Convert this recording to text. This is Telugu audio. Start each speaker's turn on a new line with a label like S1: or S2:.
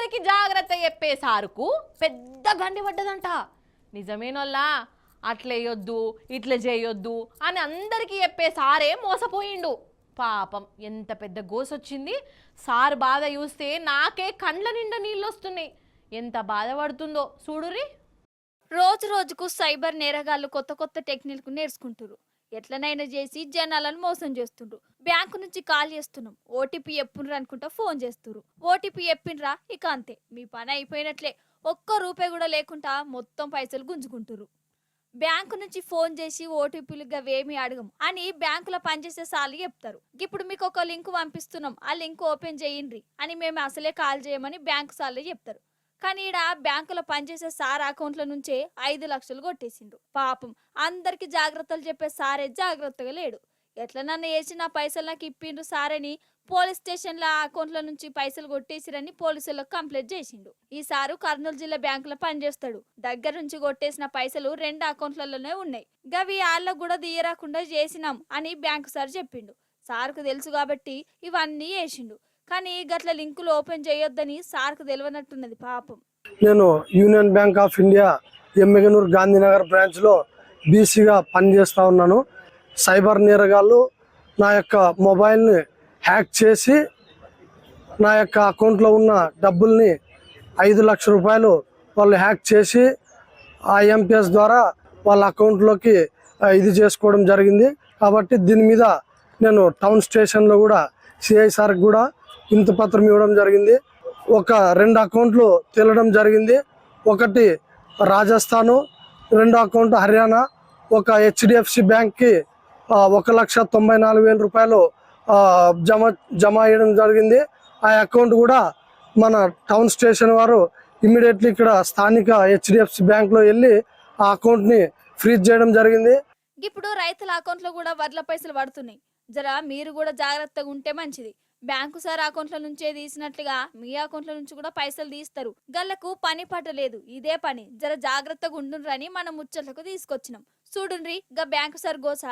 S1: అందరికి జాగ్రత్త చెప్పే సారుకు పెద్ద గండి పడ్డదంట. నిజమేనోల్లా, అట్లేయొద్దు ఇట్లా చేయొద్దు అని అందరికీ చెప్పే సారే మోసపోయిండు. పాపం ఎంత పెద్ద గోసొచ్చింది. సార్ బాధ చూస్తే నాకే కండ్ల నిండా నీళ్ళు వస్తున్నాయి. ఎంత బాధపడుతుందో చూడురి.
S2: రోజు రోజుకు సైబర్ నేరగాళ్లు కొత్త కొత్త టెక్నిక్ నేర్చుకుంటారు. ఎట్లనైనా చేసి జనాలను మోసం చేస్తుండ్రు. బ్యాంకు నుంచి కాల్ చేస్తున్నాం, ఓటీపీ చెప్పుండ్రు అనుకుంటా ఫోన్ చేస్తున్నారు. ఓటీపీ చెప్పిండ్రా, ఇక అంతే, మీ పని అయిపోయినట్లే. ఒక్క రూపాయి కూడా లేకుండా మొత్తం పైసలు గుంజుకుంటురు. బ్యాంకు నుంచి ఫోన్ చేసి ఓటీపీలు గవేమి అడగం అని బ్యాంకులో పనిచేసే సార్లు చెప్తారు. ఇప్పుడు మీకు ఒక లింక్ పంపిస్తున్నాం, ఆ లింక్ ఓపెన్ చేయండి అని మేము అసలే కాల్ చేయమని బ్యాంకు సార్లు చెప్తారు. కానీ ఈడ బ్యాంకులో పనిచేసే సార్ అకౌంట్ల నుంచే 5 లక్షలు కొట్టేసిండు. పాపం అందరికి జాగ్రత్తలు చెప్పే సారే జాగ్రత్తగా లేడు. ఎట్లనన్నా వేసి నా పైసలు నాకు ఇప్పిండ్రు సారని పోలీస్ స్టేషన్ల అకౌంట్ల నుంచి పైసలు కొట్టేసిరని పోలీసులకు కంప్లైంట్ చేసిండు. ఈ సారు కర్నూలు జిల్లా బ్యాంకులో పనిచేస్తాడు. దగ్గర నుంచి కొట్టేసిన పైసలు 2 అకౌంట్లలోనే ఉన్నాయి. గవి వాళ్ళకు కూడా తీయరాకుండా చేసినాం అని బ్యాంకు సార్ చెప్పిండు. సార్కు తెలుసు కాబట్టి ఇవన్నీ వేసిండు. కానీ గట్ల లింకులు ఓపెన్ చేయొద్దని సార్కు తెలియనట్టున్నది పాపం.
S3: నేను union bank of India Yemmiganur Gandhinagar బ్రాంచ్లో బీసీగా పనిచేస్తూ ఉన్నాను. సైబర్ నేరగాళ్ళు నా యొక్క మొబైల్ని హ్యాక్ చేసి నా యొక్క అకౌంట్లో ఉన్న డబ్బుల్ని 5 లక్షల రూపాయలు వాళ్ళు హ్యాక్ చేసి IMPS ద్వారా వాళ్ళ అకౌంట్లోకి ఇది చేసుకోవడం జరిగింది. కాబట్టి దీని మీద నేను టౌన్ స్టేషన్లో కూడా సిఐ సార్కి కూడా ఇంత పత్రం ఇవ్వడం జరిగింది. ఒక 2 అకౌంట్లు తేలడం జరిగింది. ఒకటి రాజస్థాను, 2 అకౌంట్ హర్యానా. ఒక HDFC బ్యాంక్కి 1,94,000 రూపాయలు జమ అయ్యడం జరిగింది. ఆ అకౌంట్ కూడా మన టౌన్ స్టేషన్ వారు ఇమ్మీడియట్లీ ఇక్కడ స్థానిక HDFC బ్యాంక్లో వెళ్ళి ఆ అకౌంట్ని ఫ్రీజ్ చేయడం జరిగింది.
S2: ఇప్పుడు రైతుల అకౌంట్లో కూడా వడ్ల పైసలు పడుతున్నాయి. జరా మీరు కూడా జాగ్రత్తగా ఉంటే మంచిది. బ్యాంకు సార్ అకౌంట్ల నుంచే తీసినట్లుగా మీ అకౌంట్ల నుంచి కూడా పైసలు తీస్తారు. గల్లకు పని పట్టలేదు, ఇదే పని. జర జాగ్రత్తగా ఉండుండ్రని మనం ముచ్చట్లకు తీసుకొచ్చినాం. చూడుండ్రి గా బ్యాంకు సార్ గోస.